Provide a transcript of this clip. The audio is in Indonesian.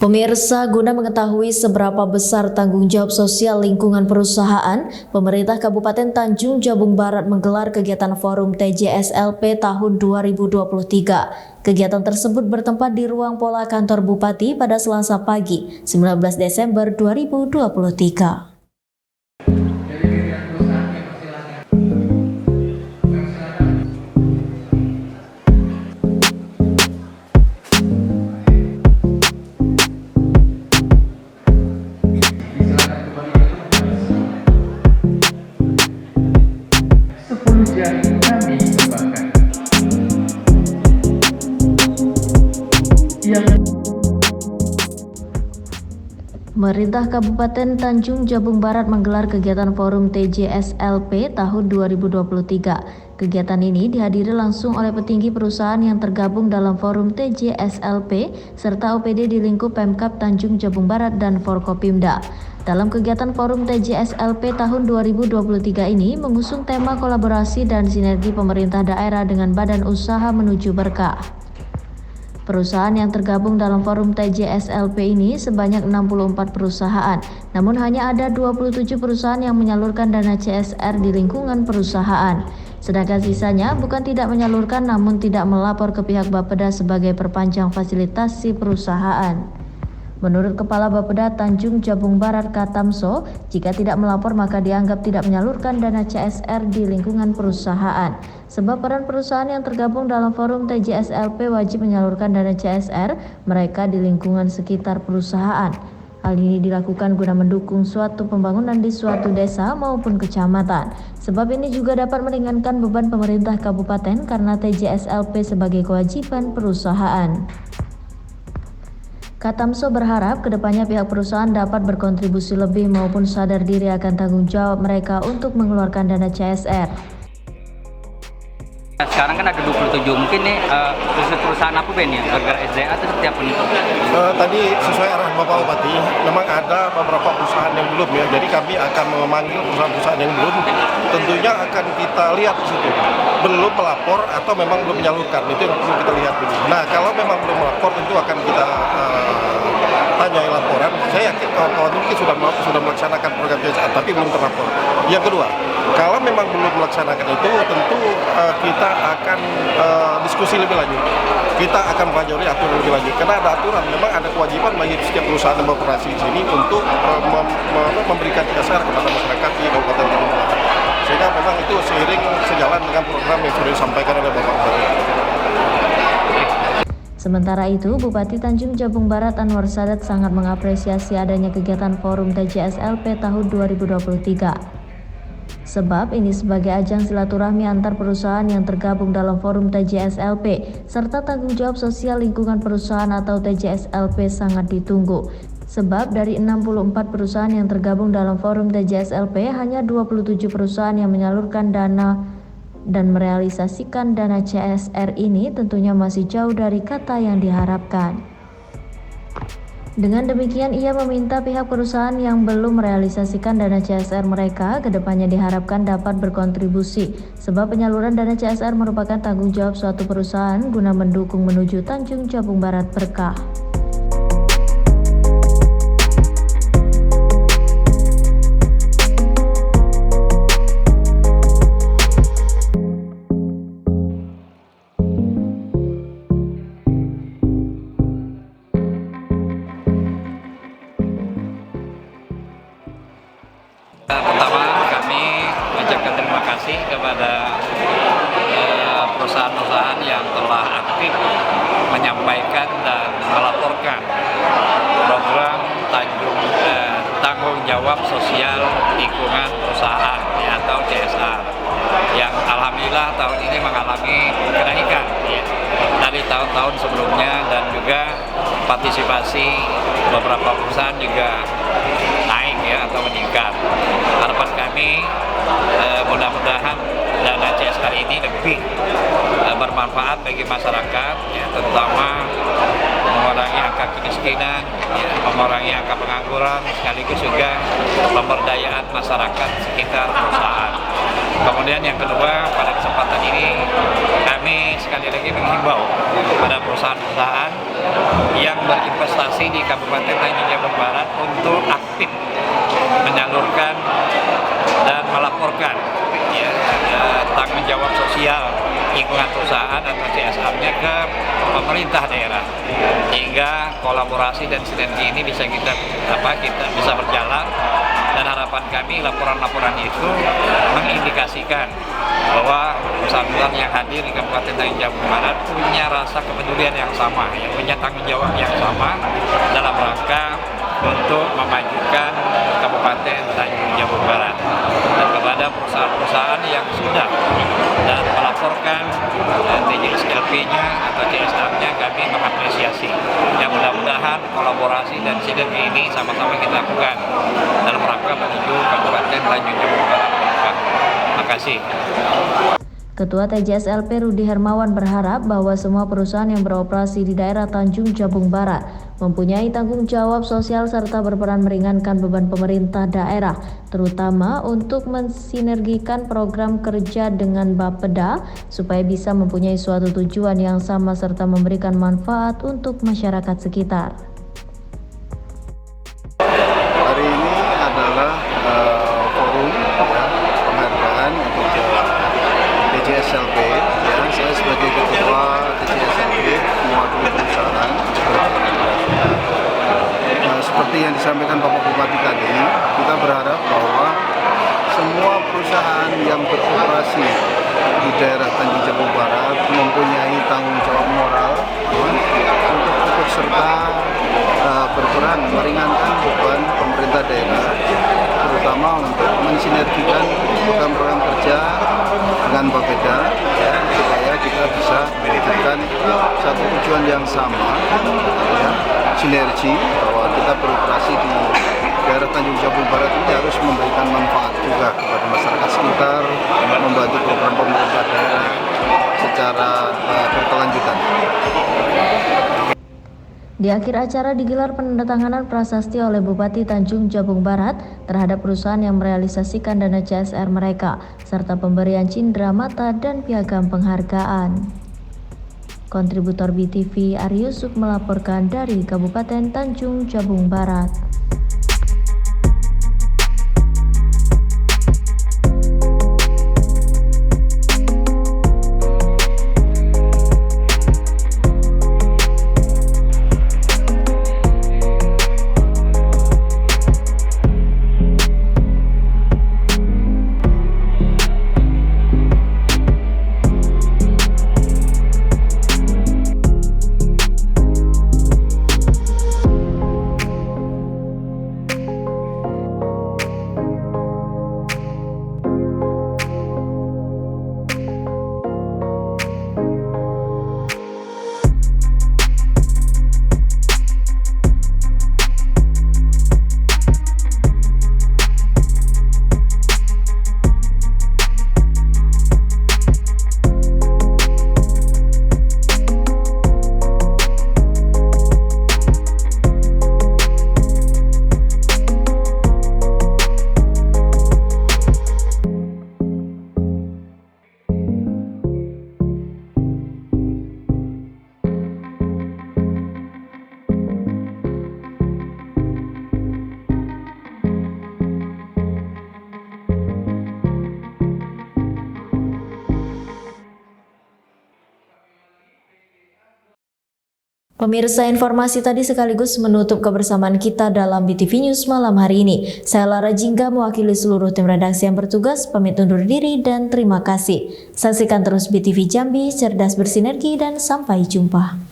Pemirsa, guna mengetahui seberapa besar tanggung jawab sosial lingkungan perusahaan, pemerintah Kabupaten Tanjung Jabung Barat menggelar kegiatan Forum TJSLP tahun 2023. Kegiatan tersebut bertempat di ruang pola kantor Bupati pada Selasa pagi, 19 Desember 2023. Pemerintah Kabupaten Tanjung Jabung Barat menggelar kegiatan Forum TJSLP tahun 2023. Kegiatan ini dihadiri langsung oleh petinggi perusahaan yang tergabung dalam Forum TJSLP serta OPD di lingkup Pemkab Tanjung Jabung Barat dan Forkopimda. Dalam kegiatan Forum TJSLP tahun 2023 ini mengusung tema kolaborasi dan sinergi pemerintah daerah dengan badan usaha menuju berkah. Perusahaan yang tergabung dalam Forum TJSLP ini sebanyak 64 perusahaan, namun hanya ada 27 perusahaan yang menyalurkan dana CSR di lingkungan perusahaan. Sedangkan sisanya bukan tidak menyalurkan namun tidak melapor ke pihak Bapeda sebagai perpanjang fasilitas si perusahaan. Menurut Kepala Bapeda Tanjung Jabung Barat Katamso, jika tidak melapor maka dianggap tidak menyalurkan dana CSR di lingkungan perusahaan. Sebab peran perusahaan yang tergabung dalam Forum TJSLP wajib menyalurkan dana CSR mereka di lingkungan sekitar perusahaan. Hal ini dilakukan guna mendukung suatu pembangunan di suatu desa maupun kecamatan. Sebab ini juga dapat meringankan beban pemerintah kabupaten karena TJSLP sebagai kewajiban perusahaan. Katamso berharap kedepannya pihak perusahaan dapat berkontribusi lebih maupun sadar diri akan tanggung jawab mereka untuk mengeluarkan dana CSR. Sekarang kan ada 27, mungkin nih perusahaan apa Ben ya? Bergerak SDA atau seperti apa nih? Tadi sesuai arahan Bapak Bupati, memang ada beberapa perusahaan yang belum ya. Jadi kami akan memanggil perusahaan-perusahaan yang belum. Tentunya akan kita lihat di situ. Belum melapor atau memang belum menyalurkan, itu yang perlu kita lihat dulu. Nah, kalau memang belum melapor tentu akan kita tanyai laporan. Saya yakin kawan-kawan mungkin sudah melaksanakan program CSR tapi belum terlapor. Yang kedua, kalau memang belum melaksanakan itu tentu kita akan diskusi lebih lanjut. Kita akan pelajari aturan lebih lanjut karena ada aturan, memang ada kewajiban bagi setiap perusahaan yang beroperasi di sini untuk memberikan CSR kepada masyarakat di Kabupaten Tanjung Barat. Sehingga memang itu seiring sejalan dengan program yang sudah disampaikan oleh Bapak Bupati. Sementara itu, Bupati Tanjung Jabung Barat Anwar Sadat sangat mengapresiasi adanya kegiatan Forum TJSLP tahun 2023. Sebab ini sebagai ajang silaturahmi antar perusahaan yang tergabung dalam Forum TJSLP serta tanggung jawab sosial lingkungan perusahaan atau TJSLP sangat ditunggu. Sebab dari 64 perusahaan yang tergabung dalam Forum TJSLP hanya 27 perusahaan yang menyalurkan dana dan merealisasikan dana CSR ini tentunya masih jauh dari kata yang diharapkan. Dengan demikian, ia meminta pihak perusahaan yang belum merealisasikan dana CSR mereka kedepannya diharapkan dapat berkontribusi, sebab penyaluran dana CSR merupakan tanggung jawab suatu perusahaan guna mendukung menuju Tanjung Jabung Barat berkah. Pertama, kami mengucapkan terima kasih kepada perusahaan-perusahaan yang telah aktif menyampaikan dan melaporkan program tanggung jawab sosial lingkungan perusahaan atau CSR yang alhamdulillah tahun ini mengalami kenaikan dari tahun-tahun sebelumnya, dan juga partisipasi beberapa perusahaan juga naik atau meningkat. Harapan kami mudah-mudahan dana CSR ini lebih bermanfaat bagi masyarakat, terutama mengurangi angka kemiskinan, mengurangi angka pengangguran, sekaligus juga pemberdayaan masyarakat sekitar perusahaan. Kemudian yang kedua, pada kesempatan ini kami sekali lagi menghimbau pada perusahaan-perusahaan yang berinvestasi di Kabupaten lingkungan perusahaan atau CSR-nya ke pemerintah daerah, sehingga kolaborasi dan sinergi ini bisa kita bisa berjalan. Dan harapan kami laporan-laporan itu mengindikasikan bahwa perusahaan yang hadir di Kabupaten Tanjung Jabung Barat punya rasa kepedulian yang sama, yang punya tanggung jawab yang sama dalam rangka untuk memajukan Kabupaten Tanjung Jabung Barat. Dan kepada perusahaan-perusahaan yang sudah dan melaporkan TJSLP-nya atau CSR-nya, kami mengapresiasi. Yang mudah-mudahan kolaborasi dan sinergi ini sama-sama kita lakukan dalam rangka menuju Kabupaten Tanjung Jabung Barat. Terima kasih. Ketua TJSLP Rudi Hermawan berharap bahwa semua perusahaan yang beroperasi di daerah Tanjung Jabung Barat mempunyai tanggung jawab sosial serta berperan meringankan beban pemerintah daerah, terutama untuk mensinergikan program kerja dengan Bapeda supaya bisa mempunyai suatu tujuan yang sama serta memberikan manfaat untuk masyarakat sekitar. Hari ini adalah forum penghargaan untuk TJSLP. Saya sebagai ketua TJSLP mewakili perusahaan. Seperti yang disampaikan Bapak Bupati tadi, kita berharap bahwa semua perusahaan yang beroperasi di daerah Tanjung Jabung Barat mempunyai tanggung jawab moral untuk ikut serta berperan meringankan beban pemerintah daerah, terutama untuk mensinergikan program-program kerja dengan Bapeda, supaya kita bisa mewujudkan satu tujuan yang sama, sinergi, bahwa kita beroperasi di daerah Tanjung Jabung Barat ini harus memberikan manfaat juga kepada masyarakat sekitar, membantu program pemerintah daerah secara berkelanjutan. Di akhir acara digelar penandatanganan prasasti oleh Bupati Tanjung Jabung Barat terhadap perusahaan yang merealisasikan dana CSR mereka, serta pemberian cindera mata dan piagam penghargaan. Kontributor BTV Ari Yusuf melaporkan dari Kabupaten Tanjung Jabung Barat. Pemirsa, informasi tadi sekaligus menutup kebersamaan kita dalam BTV News malam hari ini. Saya Lara Jingga mewakili seluruh tim redaksi yang bertugas, pamit undur diri dan terima kasih. Saksikan terus BTV Jambi, cerdas bersinergi dan sampai jumpa.